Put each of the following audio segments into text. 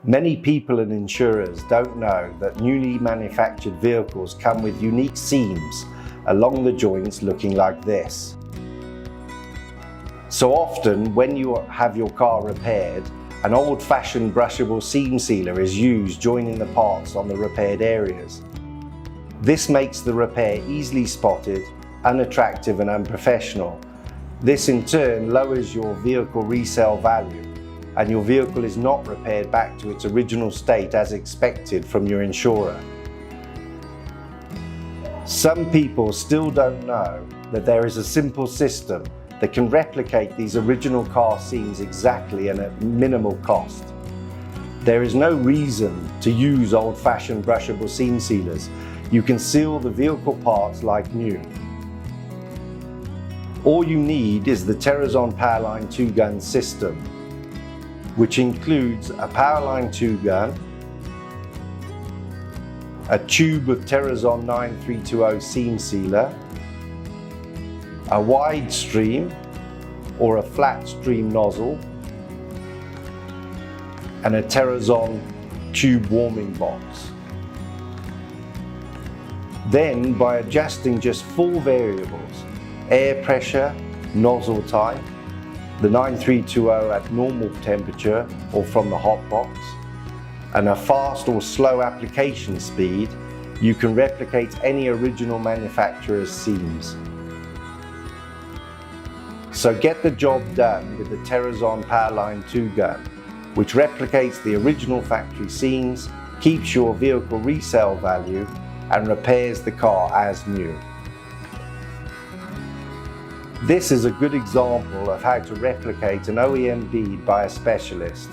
Many people and insurers don't know that newly manufactured vehicles come with unique seams along the joints looking like this. So often when you have your car repaired, an old-fashioned brushable seam sealer is used joining the parts on the repaired areas. This makes the repair easily spotted, unattractive and unprofessional. This in turn lowers your vehicle resale value, and your vehicle is not repaired back to its original state as expected from your insurer. Some people still don't know that there is a simple system that can replicate these original car seams exactly and at minimal cost. There is no reason to use old-fashioned brushable seam sealers. You can seal the vehicle parts like new. All you need is the Tereson Powerline II gun system, which includes a Powerline II gun, a tube of Teroson 9320 seam sealer, a wide stream or a flat stream nozzle, and a Teroson tube warming box. Then, by adjusting just 4 variables, air pressure, nozzle type, the 9320 at normal temperature or from the hot box, and a fast or slow application speed, you can replicate any original manufacturer's seams. So get the job done with the Tereson Powerline II gun, which replicates the original factory seams, keeps your vehicle resale value, and repairs the car as new. This is a good example of how to replicate an OEM bead by a specialist,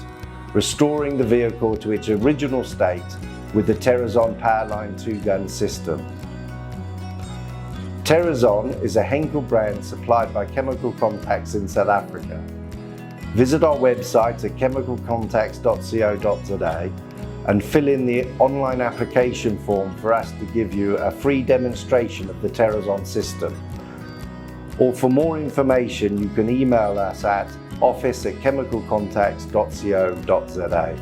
restoring the vehicle to its original state with the Tereson Powerline II gun system. Teroson is a Henkel brand supplied by Chemical Contacts in South Africa. Visit our website at chemicalcontacts.co.za and fill in the online application form for us to give you a free demonstration of the Teroson system. Or for more information, you can email us at office@chemicalcontacts.co.za.